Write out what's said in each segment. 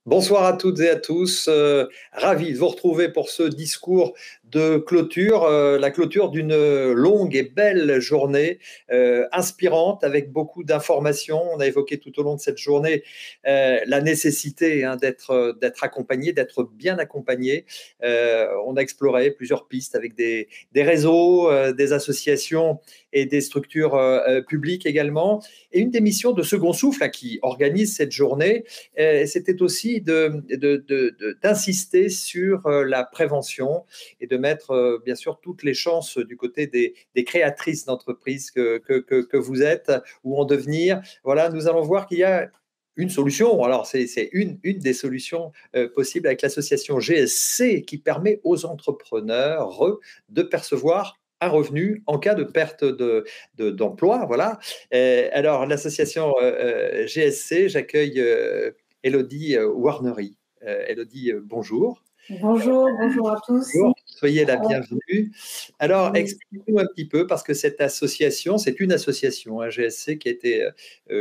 Bonsoir à toutes et à tous. Ravi de vous retrouver pour ce discours de clôture, la clôture d'une longue et belle journée inspirante avec beaucoup d'informations. On a évoqué tout au long de cette journée la nécessité d'être accompagné, d'être bien accompagné. On a exploré plusieurs pistes avec des réseaux, des associations et des structures publiques également. Et une des missions de Second Souffle qui organise cette journée, c'était aussi d'insister sur la prévention et de mettre bien sûr toutes les chances du côté des créatrices d'entreprises que vous êtes ou en devenir. Voilà, nous allons voir qu'il y a une solution. Alors, c'est une des solutions possibles avec l'association GSC qui permet aux entrepreneurs de percevoir un revenu en cas de perte d'emploi. Voilà. Alors, l'association GSC, j'accueille Élodie Warnery. Élodie, bonjour. Bonjour à tous. Bonjour, soyez la bienvenue. Alors, expliquez-nous un petit peu, parce que cette association, c'est une association, GSC, qui a été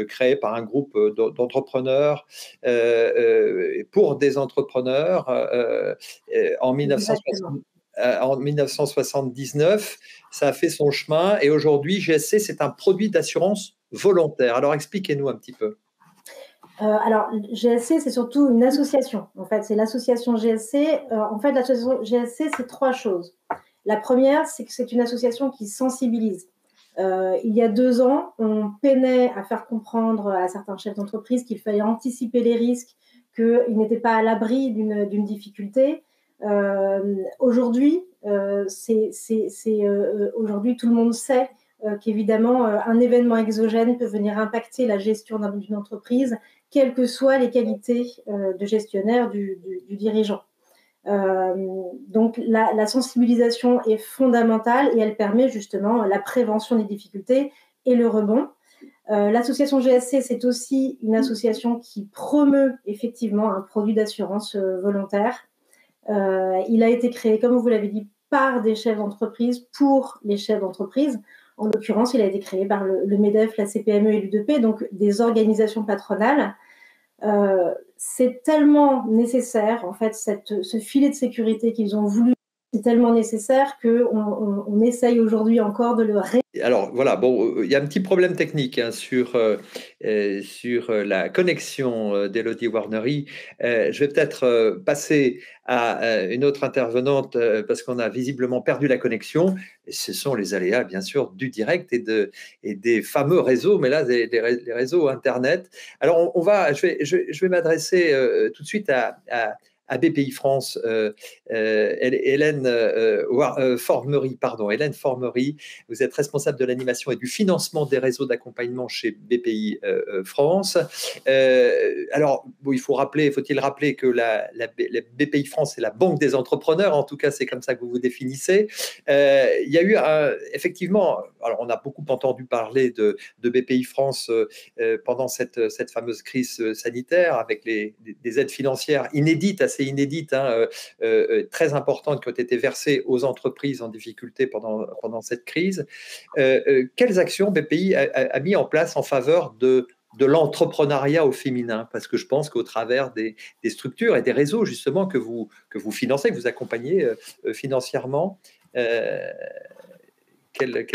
créée par un groupe d'entrepreneurs pour des entrepreneurs en 1979. Ça a fait son chemin et aujourd'hui, GSC, c'est un produit d'assurance volontaire. Alors, expliquez-nous un petit peu. Alors, GSC, c'est surtout une association. En fait, c'est l'association GSC. L'association GSC, c'est trois choses. La première, c'est que c'est une association qui sensibilise. Il y a 2 ans, on peinait à faire comprendre à certains chefs d'entreprise qu'il fallait anticiper les risques, qu'ils n'étaient pas à l'abri d'une difficulté. Aujourd'hui, aujourd'hui, tout le monde sait qu'évidemment, un événement exogène peut venir impacter la gestion d'une entreprise, quelles que soient les qualités de gestionnaire du dirigeant. Donc, la sensibilisation est fondamentale et elle permet justement la prévention des difficultés et le rebond. L'association GSC, c'est aussi une association qui promeut effectivement un produit d'assurance volontaire. Il a été créé, comme vous l'avez dit, par des chefs d'entreprise pour les chefs d'entreprise. En l'occurrence, il a été créé par le MEDEF, la CPME et l'UDP, donc des organisations patronales. C'est tellement nécessaire, en fait, ce filet de sécurité qu'ils ont voulu, c'est tellement nécessaire qu'on essaye aujourd'hui encore de le Alors voilà, bon, il y a un petit problème technique sur la connexion d'Élodie Warnery. Je vais peut-être passer à une autre intervenante parce qu'on a visiblement perdu la connexion. Et ce sont les aléas, bien sûr, du direct et des fameux réseaux, mais là, les réseaux Internet. Alors, je vais m'adresser tout de suite à BPI France, Hélène Formery. Vous êtes responsable de l'animation et du financement des réseaux d'accompagnement chez BPI France. Alors, bon, faut-il rappeler que la BPI France, c'est la banque des entrepreneurs, en tout cas, c'est comme ça que vous vous définissez. Il y a eu effectivement, alors on a beaucoup entendu parler de BPI France pendant cette fameuse crise sanitaire avec des aides financières assez inédites, très importantes qui ont été versées aux entreprises en difficulté pendant cette crise. Quelles actions BPI a mis en place en faveur de l'entrepreneuriat au féminin? Parce que je pense qu'au travers des structures et des réseaux justement que vous financez, que vous accompagnez financièrement, quelles ont été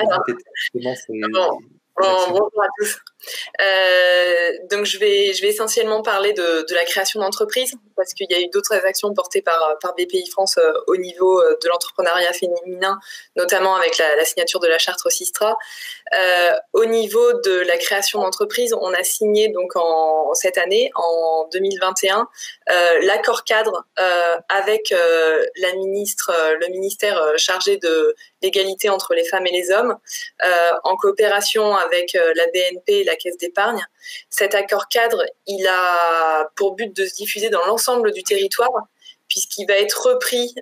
justement ces actions? Bonjour à tous. Donc je vais essentiellement parler de la création d'entreprises parce qu'il y a eu d'autres actions portées par BPI France au niveau de l'entrepreneuriat féminin, notamment avec la signature de la charte Sistra. Au niveau de la création d'entreprises, on a signé donc cette année, en 2021, l'accord cadre avec le ministère chargé de l'égalité entre les femmes et les hommes, en coopération avec la BNP et la Caisse d'épargne. Cet accord cadre, il a pour but de se diffuser dans l'ensemble du territoire, puisqu'il va être repris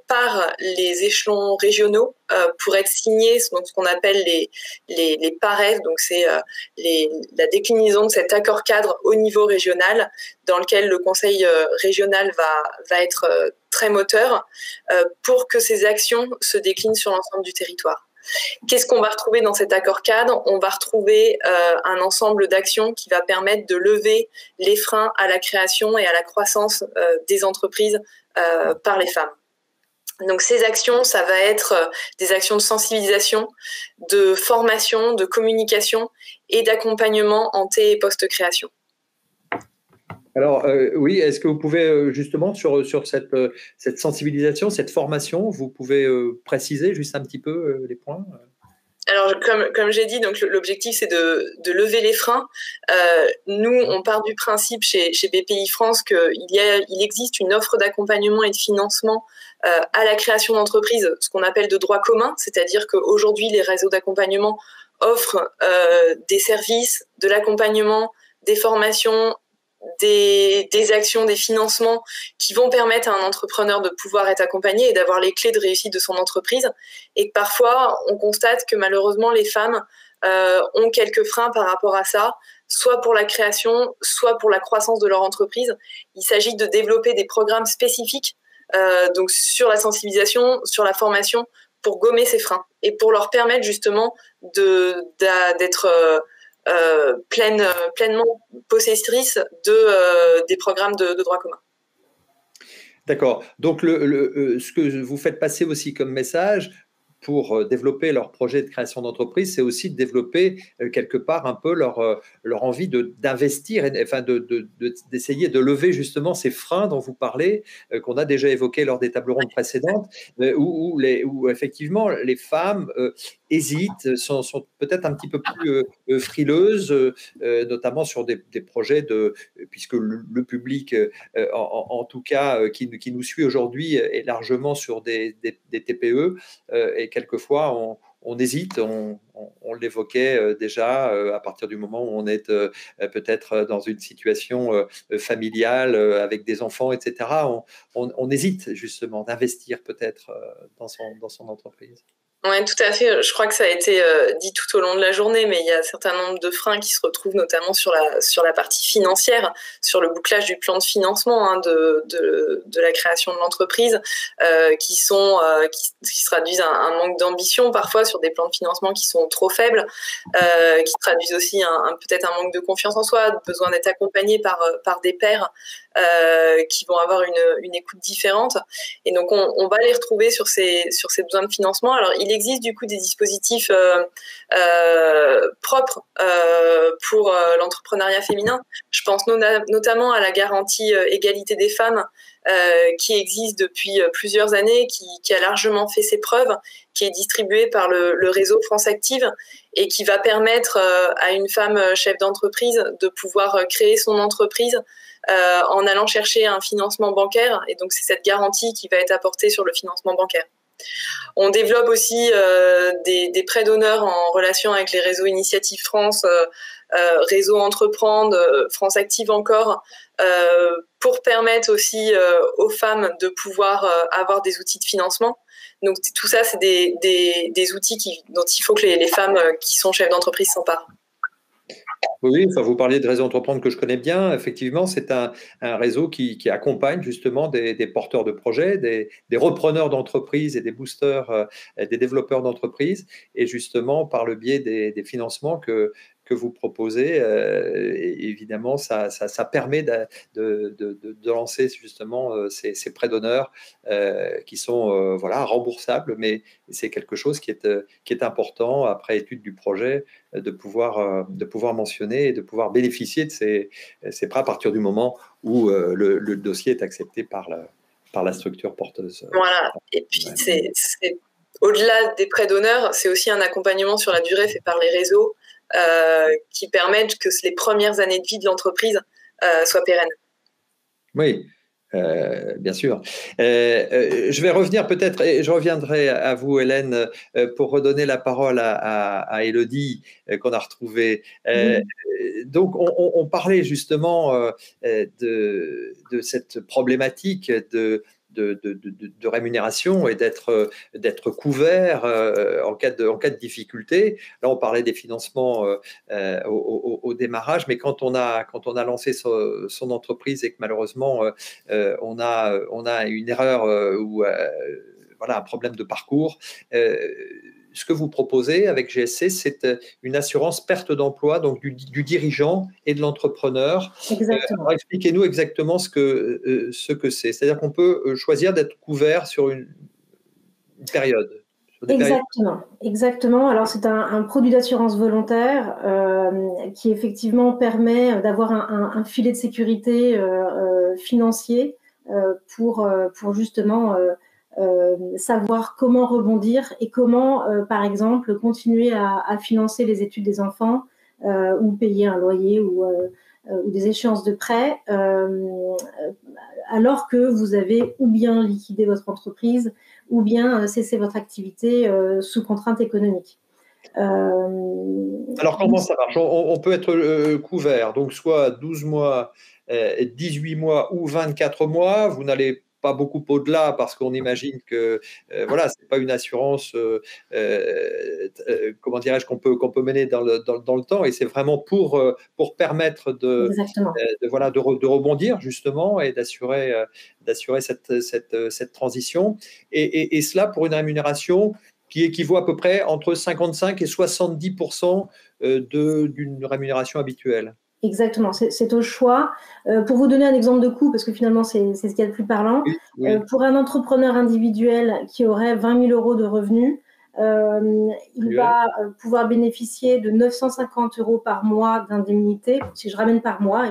par les échelons régionaux pour être signé, donc ce qu'on appelle les PAREF, donc c'est la déclinaison de cet accord cadre au niveau régional, dans lequel le conseil régional va être très moteur pour que ces actions se déclinent sur l'ensemble du territoire. Qu'est-ce qu'on va retrouver dans cet accord cadre? On va retrouver un ensemble d'actions qui va permettre de lever les freins à la création et à la croissance des entreprises par les femmes. Donc ces actions, ça va être des actions de sensibilisation, de formation, de communication et d'accompagnement ante- et post-création. Alors, oui, est-ce que vous pouvez justement sur cette sensibilisation, cette formation, vous pouvez préciser juste un petit peu les points? Alors, comme j'ai dit, donc l'objectif, c'est de lever les freins. Nous, on part du principe chez BPI France qu'il existe une offre d'accompagnement et de financement à la création d'entreprises, ce qu'on appelle de droit commun, c'est-à-dire qu'aujourd'hui, les réseaux d'accompagnement offrent des services, de l'accompagnement, des formations, des actions, des financements qui vont permettre à un entrepreneur de pouvoir être accompagné et d'avoir les clés de réussite de son entreprise. Et parfois, on constate que malheureusement, les femmes ont quelques freins par rapport à ça, soit pour la création, soit pour la croissance de leur entreprise. Il s'agit de développer des programmes spécifiques donc sur la sensibilisation, sur la formation, pour gommer ces freins et pour leur permettre justement d'être pleinement possessrice des programmes de droit commun. D'accord. Donc, ce que vous faites passer aussi comme message pour développer leur projet de création d'entreprise, c'est aussi de développer quelque part un peu leur envie d'investir, enfin d'essayer de lever justement ces freins dont vous parlez, qu'on a déjà évoqués lors des tables rondes précédentes, où effectivement les femmes hésitent, sont peut-être un petit peu plus frileuses, notamment sur des projets puisque le public, en tout cas, qui nous suit aujourd'hui, est largement sur des TPE, et quelquefois on hésite, on l'évoquait déjà à partir du moment où on est peut-être dans une situation familiale avec des enfants, etc. On hésite justement d'investir peut-être dans son entreprise. Oui, tout à fait. Je crois que ça a été dit tout au long de la journée, mais il y a un certain nombre de freins qui se retrouvent notamment sur la partie financière, sur le bouclage du plan de financement de la création de l'entreprise, qui se traduisent un manque d'ambition parfois sur des plans de financement qui sont trop faibles, qui traduisent aussi peut-être un manque de confiance en soi, besoin d'être accompagné par des pairs qui vont avoir une écoute différente. Et donc, on va les retrouver sur ces besoins de financement. Alors, il existe du coup des dispositifs propres pour l'entrepreneuriat féminin. Je pense notamment à la garantie égalité des femmes qui existe depuis plusieurs années, qui a largement fait ses preuves, qui est distribuée par le réseau France Active et qui va permettre à une femme chef d'entreprise de pouvoir créer son entreprise en allant chercher un financement bancaire. Et donc, c'est cette garantie qui va être apportée sur le financement bancaire. On développe aussi des prêts d'honneur en relation avec les réseaux Initiative France, Réseau Entreprendre, France Active encore, pour permettre aussi aux femmes de pouvoir avoir des outils de financement. Donc tout ça, c'est des outils dont il faut que les femmes qui sont chefs d'entreprise s'emparent. Oui, enfin, vous parliez de Réseau Entreprendre que je connais bien. Effectivement, c'est un réseau qui accompagne justement des porteurs de projets, des repreneurs d'entreprises et des boosters, des développeurs d'entreprises. Et justement, par le biais des financements que vous proposez, évidemment, ça permet de lancer justement ces prêts d'honneur qui sont voilà, remboursables, mais c'est quelque chose qui est important après étude du projet de pouvoir mentionner et de pouvoir bénéficier de ces prêts à partir du moment où le dossier est accepté par la structure porteuse. Voilà, et puis c'est au-delà des prêts d'honneur, c'est aussi un accompagnement sur la durée fait par les réseaux qui permettent que les premières années de vie de l'entreprise soient pérennes. Oui. Bien sûr. Je vais revenir peut-être, et je reviendrai à vous, Hélène, pour redonner la parole à Élodie, qu'on a retrouvée. Donc, on parlait justement de cette problématique de rémunération et d'être couvert en cas de difficulté. Là, on parlait des financements au démarrage, mais quand on a lancé son entreprise et que malheureusement on a une erreur ou voilà, un problème de parcours, ce que vous proposez avec GSC, c'est une assurance perte d'emploi, donc du dirigeant et de l'entrepreneur. Exactement. Expliquez-nous exactement ce que c'est. C'est-à-dire qu'on peut choisir d'être couvert sur une période. Exactement. Alors, c'est un produit d'assurance volontaire qui effectivement permet d'avoir un filet de sécurité financier pour justement savoir comment rebondir et comment, par exemple, continuer à financer les études des enfants ou payer un loyer ou des échéances de prêt alors que vous avez ou bien liquidé votre entreprise ou bien cesser votre activité sous contrainte économique. Alors, comment ça marche? On peut être couvert, donc soit 12 mois, 18 mois ou 24 mois. Vous n'allez pas beaucoup au-delà parce qu'on imagine que voilà, c'est pas une assurance, comment dirais-je, qu'on peut mener dans le temps, et c'est vraiment pour permettre de rebondir justement et d'assurer cette transition, et cela pour une rémunération qui équivaut à peu près entre 55 et 70% d'une rémunération habituelle. Exactement, c'est au choix. Pour vous donner un exemple de coût, parce que finalement c'est ce qu'il y a de plus parlant, oui. Pour un entrepreneur individuel qui aurait 20 000 euros de revenus, il va pouvoir bénéficier de 950 euros par mois d'indemnité, si je ramène par mois,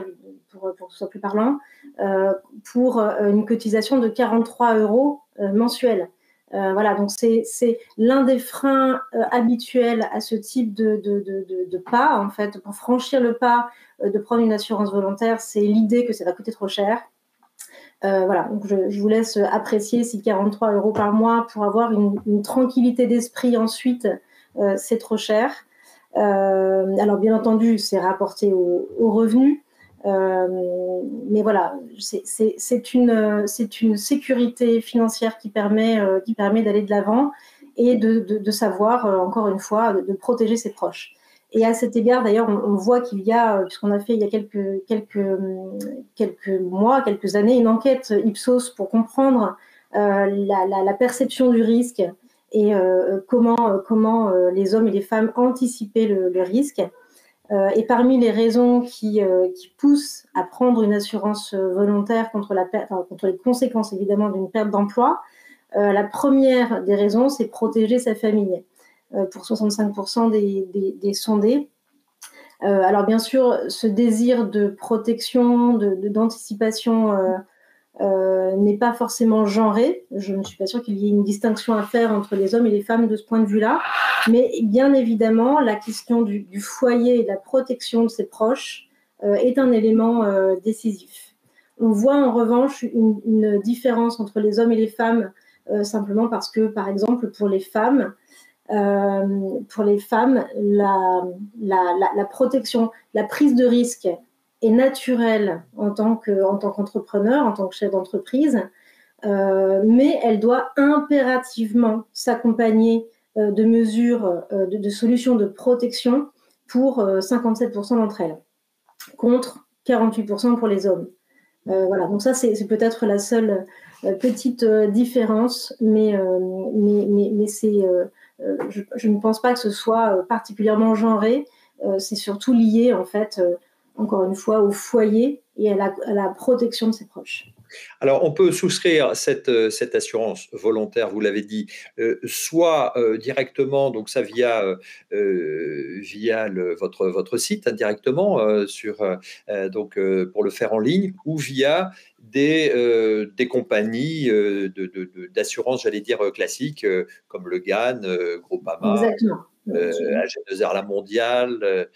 pour que ce soit plus parlant, pour une cotisation de 43 euros mensuels. Voilà, donc c'est l'un des freins habituels à ce type de pas, en fait, pour franchir le pas de prendre une assurance volontaire, c'est l'idée que ça va coûter trop cher. Voilà, donc je vous laisse apprécier si 43 euros par mois pour avoir une tranquillité d'esprit ensuite, c'est trop cher. Alors bien entendu, c'est rapporté aux revenus, mais voilà, c'est une sécurité financière qui permet d'aller de l'avant et de savoir, encore une fois, de protéger ses proches. Et à cet égard, d'ailleurs, on voit qu'il y a, puisqu'on a fait il y a quelques mois, quelques années, une enquête Ipsos pour comprendre la perception du risque et comment les hommes et les femmes anticipaient le risque. Et parmi les raisons qui poussent à prendre une assurance volontaire contre les conséquences évidemment d'une perte d'emploi, la première des raisons, c'est protéger sa famille. Pour 65% des sondés. Alors bien sûr, ce désir de protection, d'anticipation n'est pas forcément genré. Je ne suis pas sûre qu'il y ait une distinction à faire entre les hommes et les femmes de ce point de vue-là. Mais bien évidemment, la question du foyer et de la protection de ses proches est un élément décisif. On voit en revanche une différence entre les hommes et les femmes simplement parce que, par exemple, pour les femmes, la protection, la prise de risque est naturelle en tant qu'entrepreneur, en tant que chef d'entreprise, mais elle doit impérativement s'accompagner de mesures, de solutions de protection pour 57% d'entre elles, contre 48% pour les hommes. Voilà, donc ça c'est peut-être la seule petite différence, mais c'est je ne pense pas que ce soit particulièrement genré. C'est surtout lié, en fait, encore une fois, au foyer et à la protection de ses proches. Alors, on peut souscrire cette assurance volontaire, vous l'avez dit, soit directement, donc ça via votre site, directement pour le faire en ligne, ou via des compagnies d'assurance, j'allais dire classiques, comme le GAN, Groupama. Exactement. AG2R La Mondiale,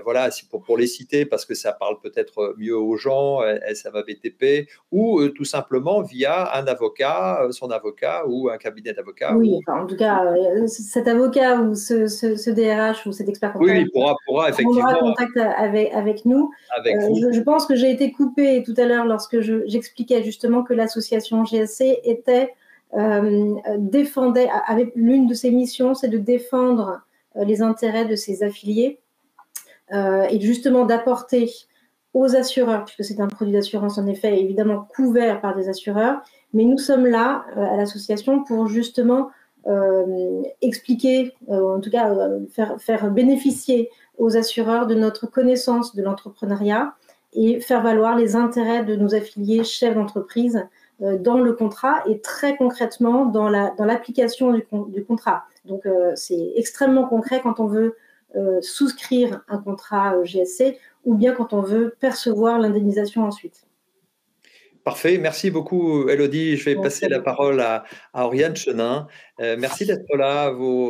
voilà, c'est pour les citer parce que ça parle peut-être mieux aux gens, SMA BTP, ou tout simplement via un avocat, son avocat ou un cabinet d'avocats. Oui, enfin, en tout cas, cet avocat ou ce DRH ou cet expert comptable il pourra effectivement prendra contact avec nous. Je pense que j'ai été coupée tout à l'heure lorsque j'expliquais justement que l'association GSC défendait, avec l'une de ses missions, c'est de défendre les intérêts de ses affiliés et justement d'apporter aux assureurs, puisque c'est un produit d'assurance en effet, évidemment couvert par des assureurs, mais nous sommes là à l'association pour justement expliquer, en tout cas faire bénéficier aux assureurs de notre connaissance de l'entrepreneuriat et faire valoir les intérêts de nos affiliés chefs d'entreprise dans le contrat et très concrètement dans l'application du contrat. Donc, c'est extrêmement concret quand on veut souscrire un contrat GSC ou bien quand on veut percevoir l'indemnisation ensuite. Parfait, merci beaucoup Élodie. Je vais passer la parole à Oriane Chenin. Merci d'être là. Vous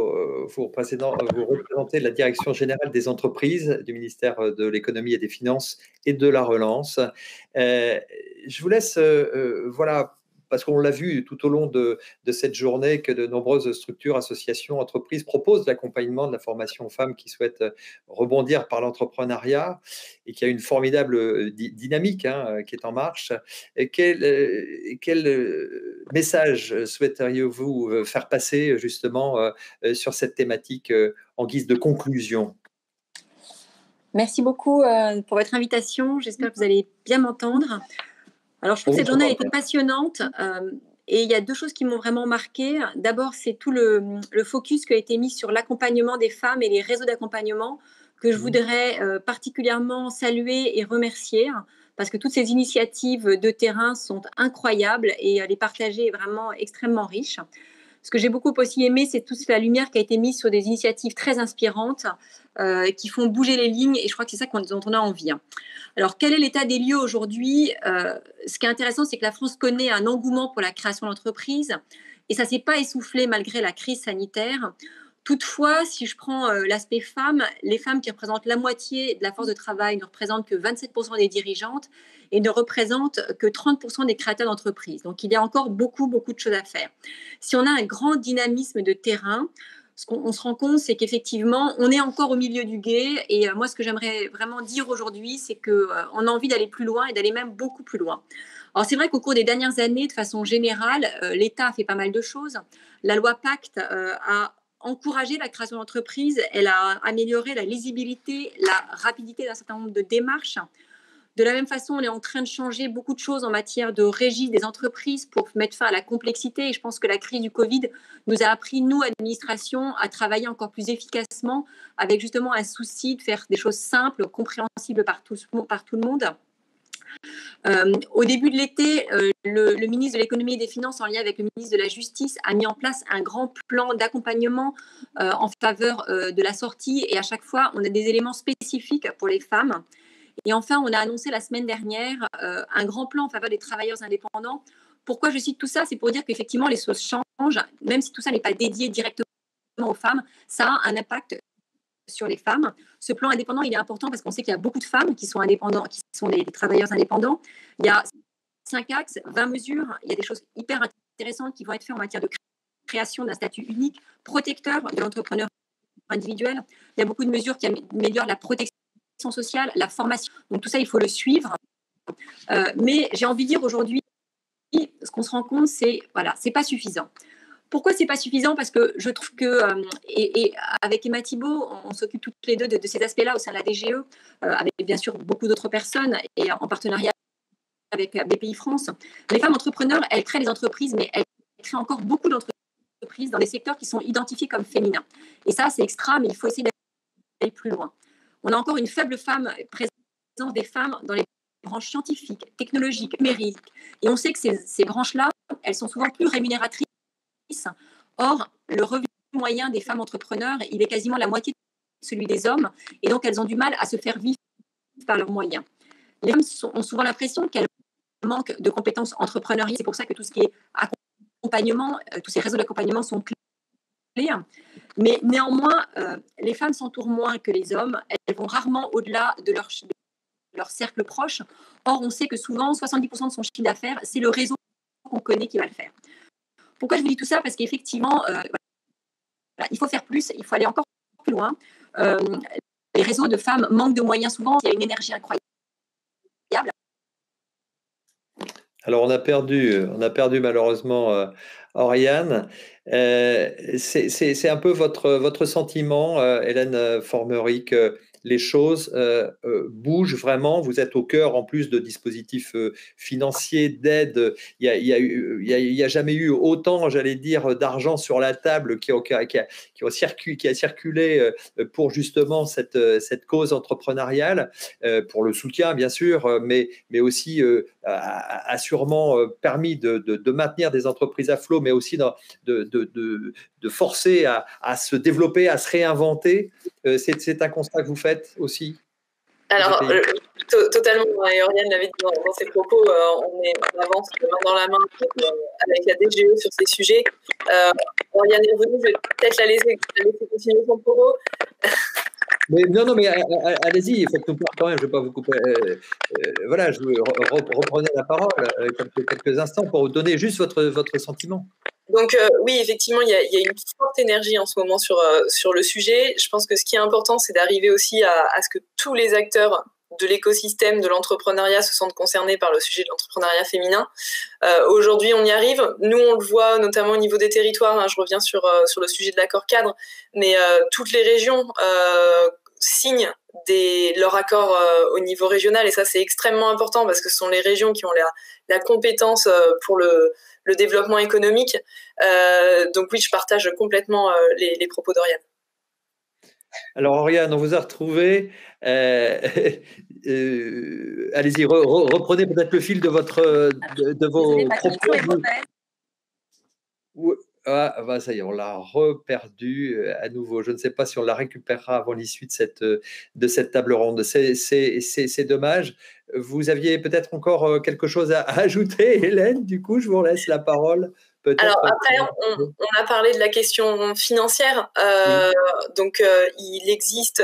représentez la Direction générale des entreprises du ministère de l'économie et des finances et de la relance. Je vous laisse, voilà, parce qu'on l'a vu tout au long de cette journée que de nombreuses structures, associations, entreprises proposent l'accompagnement de la formation aux femmes qui souhaitent rebondir par l'entrepreneuriat et qu'il y a une formidable dynamique qui est en marche. Quel message souhaiteriez-vous faire passer justement sur cette thématique en guise de conclusion ? Merci beaucoup pour votre invitation. J'espère que vous allez bien m'entendre. Alors, je trouve que cette journée a été passionnante et il y a deux choses qui m'ont vraiment marquée. D'abord, c'est tout le focus qui a été mis sur l'accompagnement des femmes et les réseaux d'accompagnement que je voudrais particulièrement saluer et remercier parce que toutes ces initiatives de terrain sont incroyables et les partager est vraiment extrêmement riche. Ce que j'ai beaucoup aussi aimé, c'est toute la lumière qui a été mise sur des initiatives très inspirantes qui font bouger les lignes et je crois que c'est ça dont on a envie. Alors, quel est l'état des lieux aujourd'hui ? Ce qui est intéressant, c'est que la France connaît un engouement pour la création d'entreprises et ça ne s'est pas essoufflé malgré la crise sanitaire. Toutefois, si je prends l'aspect femmes, les femmes qui représentent la moitié de la force de travail ne représentent que 27% des dirigeantes et ne représentent que 30% des créateurs d'entreprises. Donc, il y a encore beaucoup de choses à faire. Si on a un grand dynamisme de terrain, ce qu'on se rend compte, c'est qu'effectivement, on est encore au milieu du gué. Et moi, ce que j'aimerais vraiment dire aujourd'hui, c'est qu'on a envie d'aller plus loin et d'aller même beaucoup plus loin. Alors, c'est vrai qu'au cours des dernières années, de façon générale, l'État a fait pas mal de choses. La loi Pacte a encouragé la création d'entreprises. Elle a amélioré la lisibilité, la rapidité d'un certain nombre de démarches. De la même façon, on est en train de changer beaucoup de choses en matière de régie des entreprises pour mettre fin à la complexité. Et je pense que la crise du Covid nous a appris, nous, administration, à travailler encore plus efficacement avec justement un souci de faire des choses simples, compréhensibles par tout le monde. Au début de l'été, le ministre de l'économie et des finances, en lien avec le ministre de la Justice, a mis en place un grand plan d'accompagnement en faveur de la sortie. Et à chaque fois, on a des éléments spécifiques pour les femmes. Et enfin, on a annoncé la semaine dernière un grand plan en faveur des travailleurs indépendants. Pourquoi je cite tout ça ? C'est pour dire qu'effectivement, les choses changent, même si tout ça n'est pas dédié directement aux femmes, ça a un impact sur les femmes. Ce plan indépendant, il est important parce qu'on sait qu'il y a beaucoup de femmes qui sont indépendants, qui sont des travailleurs indépendants. Il y a 5 axes, 20 mesures. Il y a des choses hyper intéressantes qui vont être faites en matière de création d'un statut unique, protecteur de l'entrepreneur individuel. Il y a beaucoup de mesures qui améliorent la protection sociale, la formation. Donc tout ça, il faut le suivre. Mais j'ai envie de dire aujourd'hui, ce qu'on se rend compte, c'est pas suffisant. Pourquoi c'est pas suffisant ? Parce que je trouve que, et avec Emma Thibault, on s'occupe toutes les deux de ces aspects-là au sein de la DGE, avec bien sûr beaucoup d'autres personnes et en partenariat avec BPI France. Les femmes entrepreneurs, elles créent des entreprises, mais elles créent encore beaucoup d'entreprises dans des secteurs qui sont identifiés comme féminins. Et ça, c'est extra, mais il faut essayer d'aller plus loin. On a encore une faible présence des femmes dans les branches scientifiques, technologiques, numériques. Et on sait que ces branches-là, elles sont souvent plus rémunératrices. Or, le revenu moyen des femmes entrepreneurs, il est quasiment la moitié de celui des hommes. Et donc, elles ont du mal à se faire vivre par leurs moyens. Les femmes ont souvent l'impression qu'elles manquent de compétences entrepreneuriales. C'est pour ça que tout ce qui est accompagnement, tous ces réseaux d'accompagnement sont clés. Mais néanmoins, les femmes s'entourent moins que les hommes. Elles vont rarement au-delà de leur cercle proche. Or, on sait que souvent, 70% de son chiffre d'affaires, c'est le réseau qu'on connaît qui va le faire. Pourquoi je vous dis tout ça ? Parce qu'effectivement, il faut faire plus, il faut aller encore plus loin. Les réseaux de femmes manquent de moyens souvent, il y a une énergie incroyable. Alors, on a perdu malheureusement Oriane. C'est un peu votre sentiment, Hélène Formeric. les choses bougent vraiment. Vous êtes au cœur, en plus de dispositifs financiers, d'aide. Il y a jamais eu autant, j'allais dire, d'argent sur la table qui a circulé pour justement cette cause entrepreneuriale, pour le soutien, bien sûr, mais aussi a sûrement permis de maintenir des entreprises à flot, mais aussi de forcer à se développer, à se réinventer. C'est un constat que vous faites aussi? Alors, totalement, et Oriane l'avait dit dans ses propos, on avance main dans la main avec la DGE sur ces sujets. Oriane est revenue, je vais peut-être la laisser continuer son propos. Mais mais allez-y, faites-nous part quand même, je ne vais pas vous couper. Voilà, je reprenais la parole quelques instants pour vous donner juste votre sentiment. Donc oui, effectivement, il y a une forte énergie en ce moment sur le sujet. Je pense que ce qui est important, c'est d'arriver aussi à ce que tous les acteurs de l'écosystème de l'entrepreneuriat se sentent concernés par le sujet de l'entrepreneuriat féminin. Aujourd'hui, on y arrive. Nous, on le voit notamment au niveau des territoires. Hein, je reviens sur le sujet de l'accord cadre, mais toutes les régions signent leur accord au niveau régional, et ça, c'est extrêmement important parce que ce sont les régions qui ont la compétence pour le développement économique. Donc oui, je partage complètement les propos d'Oriane. Alors Oriane, on vous a retrouvé. Allez-y, reprenez peut-être le fil de vos propos. Ah, ça y est, on l'a reperdu à nouveau. Je ne sais pas si on la récupérera avant l'issue de cette table ronde. C'est dommage. Vous aviez peut-être encore quelque chose à ajouter, Hélène? Du coup, je vous laisse la parole. Alors après, on a parlé de la question financière. Donc, il existe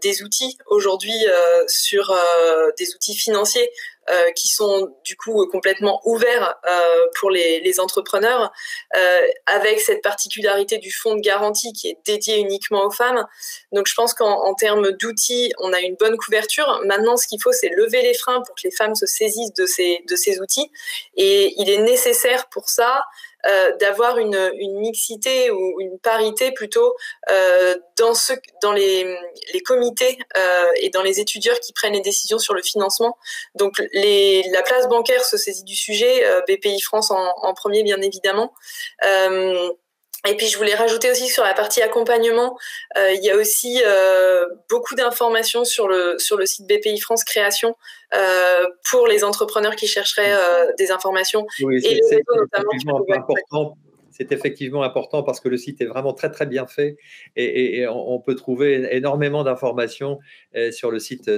des outils aujourd'hui sur des outils financiers qui sont du coup complètement ouverts pour les entrepreneurs, avec cette particularité du fonds de garantie qui est dédié uniquement aux femmes. Donc, je pense qu'en termes d'outils, on a une bonne couverture. Maintenant, ce qu'il faut, c'est lever les freins pour que les femmes se saisissent de ces outils. Et il est nécessaire pour ça d'avoir une mixité ou une parité plutôt dans les comités et dans les étudiants qui prennent les décisions sur le financement. Donc la place bancaire se saisit du sujet, BPI France en premier bien évidemment. Et puis je voulais rajouter aussi sur la partie accompagnement, il y a aussi beaucoup d'informations sur le site BPI France Création pour les entrepreneurs qui chercheraient des informations. Oui, et le réseau notamment. Important. C'est effectivement important parce que le site est vraiment très très bien fait et on peut trouver énormément d'informations sur le site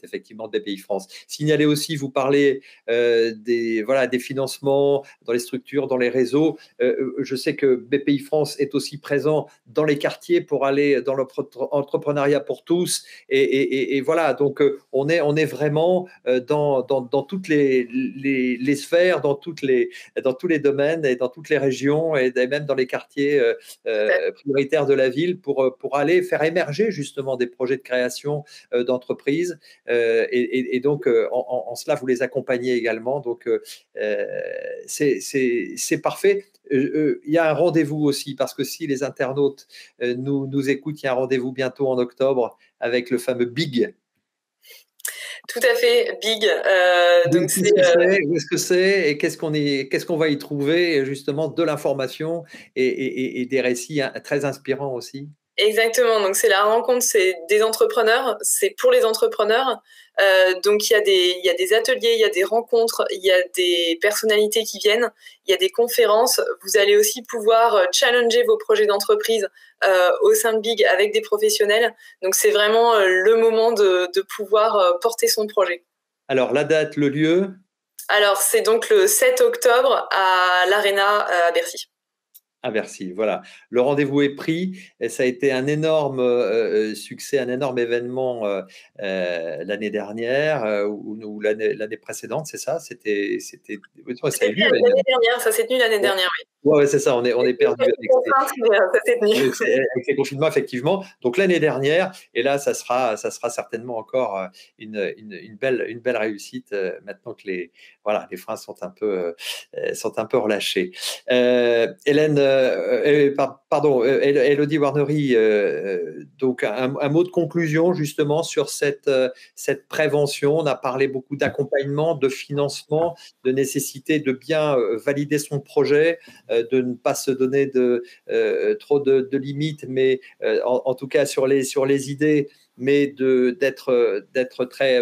effectivement de BPI France. Signaler aussi, vous parlez des financements dans les structures, dans les réseaux. Je sais que BPI France est aussi présent dans les quartiers pour aller dans l'entrepreneuriat pour tous et voilà, donc on est vraiment dans toutes les sphères, dans tous les domaines et dans toutes les régions et même dans les quartiers prioritaires de la ville pour aller faire émerger justement des projets de création d'entreprises et donc en cela vous les accompagnez également, donc c'est parfait. Il y a un rendez-vous aussi parce que si les internautes nous écoutent, il y a un rendez-vous bientôt en octobre avec le fameux BIG. Tout à fait, BIG. Donc qu'est-ce que c'est et qu'est-ce qu'on va y trouver justement de l'information et des récits très inspirants aussi. Exactement, donc c'est la rencontre, c'est des entrepreneurs, c'est pour les entrepreneurs. Donc il y a des ateliers, il y a des rencontres, il y a des personnalités qui viennent, il y a des conférences. Vous allez aussi pouvoir challenger vos projets d'entreprise au sein de BIG avec des professionnels. Donc c'est vraiment le moment de pouvoir porter son projet. Alors la date, le lieu? Alors c'est donc le 7 octobre à l'Arena à Bercy. À Bercy, voilà. Le rendez-vous est pris. Et ça a été un énorme succès, un énorme événement l'année dernière ou l'année précédente, c'est ça? L'année dernière, ça s'est tenu l'année dernière, oui. Ouais, c'est ça, on est perdu avec les confinements, effectivement. Donc l'année dernière, et là, ça sera certainement encore une belle réussite maintenant que les freins sont un peu relâchés. Hélène, Élodie Warnery, donc un mot de conclusion justement sur cette prévention. On a parlé beaucoup d'accompagnement, de financement, de nécessité de bien valider son projet, de ne pas se donner trop de limites, mais en tout cas sur les idées, mais d'être très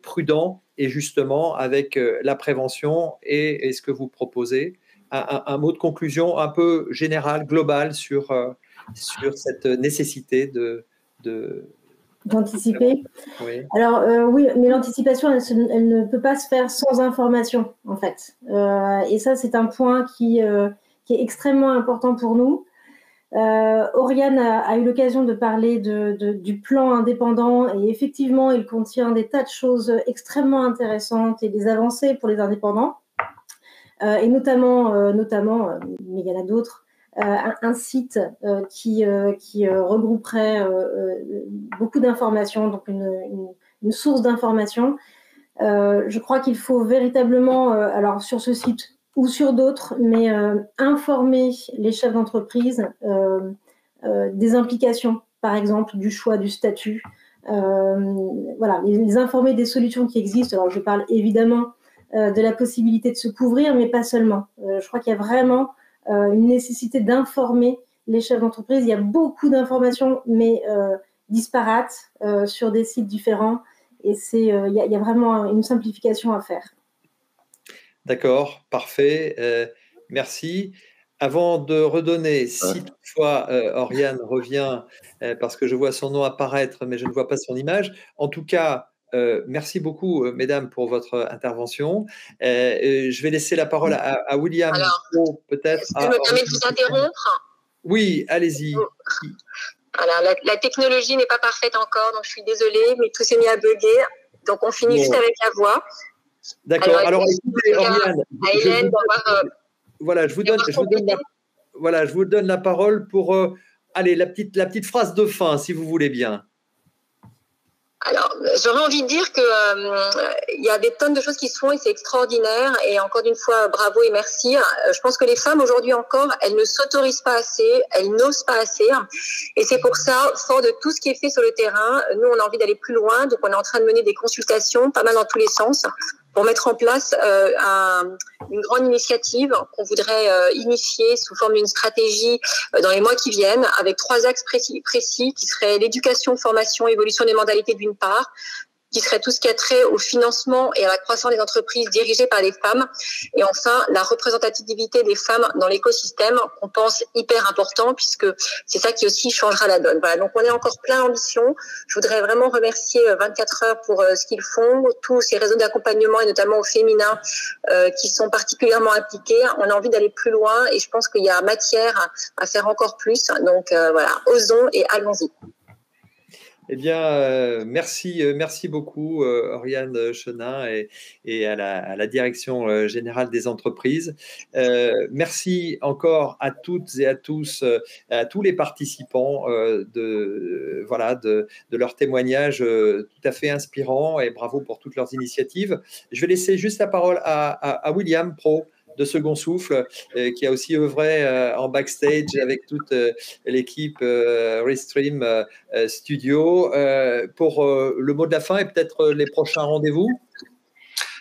prudent, et justement avec la prévention et ce que vous proposez. Un mot de conclusion un peu général, global sur cette nécessité d'anticiper. Oui. Alors oui, mais l'anticipation, elle ne peut pas se faire sans information, en fait. Et ça, c'est un point qui est extrêmement important pour nous. Oriane a eu l'occasion de parler du plan indépendant, et effectivement, il contient des tas de choses extrêmement intéressantes et des avancées pour les indépendants. Et notamment, mais il y en a d'autres, un site qui regrouperait beaucoup d'informations, donc une source d'informations. Je crois qu'il faut véritablement, alors sur ce site ou sur d'autres, mais informer les chefs d'entreprise des implications, par exemple, du choix du statut. Voilà, les informer des solutions qui existent. Alors, je parle évidemment de la possibilité de se couvrir, mais pas seulement. Je crois qu'il y a vraiment une nécessité d'informer les chefs d'entreprise. Il y a beaucoup d'informations, mais disparates sur des sites différents. Et il y a vraiment une simplification à faire. D'accord, parfait. Merci. Avant de redonner, si toutefois Oriane revient, parce que je vois son nom apparaître, mais je ne vois pas son image. En tout cas, merci beaucoup, mesdames, pour votre intervention. Je vais laisser la parole à William. Alors, peut-être. Est-ce que je me permets de vous interrompre? Oui, allez-y. Alors, la technologie n'est pas parfaite encore, donc je suis désolée, mais tout s'est mis à bugger. Donc, on finit juste avec la voix. D'accord. Alors écoutez, Oriane, je vous donne la parole pour allez, la petite phrase de fin, si vous voulez bien. Alors, j'aurais envie de dire que il y a des tonnes de choses qui se font et c'est extraordinaire. Et encore une fois, bravo et merci. Je pense que les femmes aujourd'hui encore, elles ne s'autorisent pas assez, elles n'osent pas assez. Et c'est pour ça, fort de tout ce qui est fait sur le terrain, nous on a envie d'aller plus loin. Donc on est en train de mener des consultations, pas mal dans tous les sens, pour mettre en place une grande initiative qu'on voudrait initier sous forme d'une stratégie dans les mois qui viennent, avec 3 axes précis qui seraient l'éducation, formation, évolution des mentalités d'une part, qui serait tout ce qui a trait au financement et à la croissance des entreprises dirigées par les femmes, et enfin la représentativité des femmes dans l'écosystème, qu'on pense hyper important, puisque c'est ça qui aussi changera la donne. Voilà, donc on est encore plein d'ambition. Je voudrais vraiment remercier 24 heures pour ce qu'ils font, tous ces réseaux d'accompagnement et notamment au féminin qui sont particulièrement impliqués. On a envie d'aller plus loin et je pense qu'il y a matière à faire encore plus. Donc voilà, osons et allons-y. Eh bien, merci beaucoup, Oriane Chenin et à la Direction générale des entreprises. Merci encore à toutes et à tous, à tous les participants de leurs témoignages tout à fait inspirants, et bravo pour toutes leurs initiatives. Je vais laisser juste la parole à William Pro de Second Souffle, qui a aussi œuvré en backstage avec toute l'équipe Restream Studio, pour le mot de la fin et peut-être les prochains rendez-vous.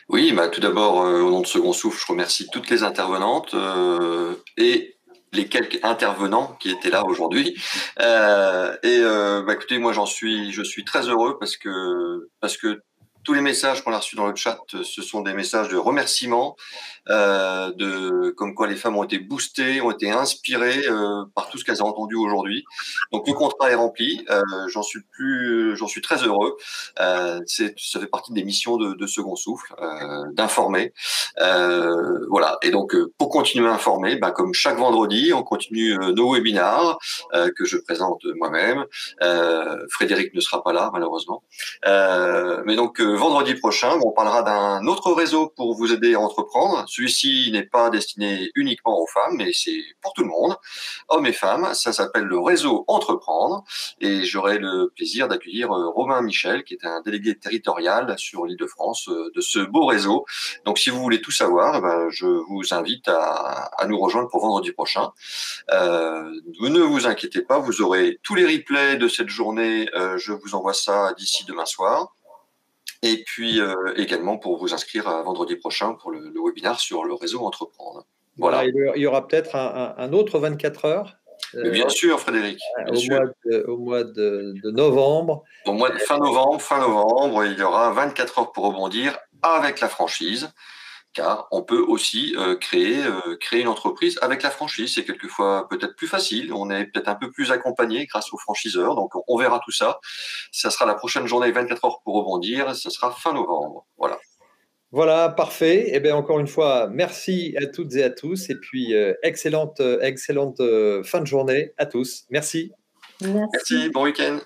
Oui, tout d'abord, au nom de Second Souffle, je remercie toutes les intervenantes et les quelques intervenants qui étaient là aujourd'hui. Écoutez, moi je suis très heureux parce que tous les messages qu'on a reçus dans le chat, ce sont des messages de remerciements, comme quoi les femmes ont été boostées, ont été inspirées par tout ce qu'elles ont entendu aujourd'hui. Donc le contrat est rempli. J'en suis très heureux. Ça fait partie des missions de Second Souffle, d'informer. Voilà. Et donc pour continuer à informer, comme chaque vendredi, on continue nos webinars que je présente moi-même. Frédéric ne sera pas là malheureusement. Mais donc vendredi prochain, on parlera d'un autre réseau pour vous aider à entreprendre. Celui-ci n'est pas destiné uniquement aux femmes, mais c'est pour tout le monde, hommes et femmes. Ça s'appelle le réseau Entreprendre. Et j'aurai le plaisir d'accueillir Romain Michel, qui est un délégué territorial sur l'Île-de-France de ce beau réseau. Donc, si vous voulez tout savoir, je vous invite à nous rejoindre pour vendredi prochain. Ne vous inquiétez pas, vous aurez tous les replays de cette journée. Je vous envoie ça d'ici demain soir. Et puis également pour vous inscrire à vendredi prochain pour le webinaire sur le réseau Entreprendre. Voilà. Il y aura peut-être un autre 24 heures. Mais bien sûr, Frédéric. Au mois de novembre. Fin novembre, il y aura 24 heures pour rebondir avec la franchise. Car on peut aussi créer une entreprise avec la franchise. C'est quelquefois peut-être plus facile. On est peut-être un peu plus accompagné grâce aux franchiseurs. Donc, on verra tout ça. Ça sera la prochaine journée 24 heures pour rebondir. Ça sera fin novembre. Voilà. Voilà, parfait. Eh bien, encore une fois, merci à toutes et à tous. Et puis, excellente fin de journée à tous. Merci. Merci. Bon week-end.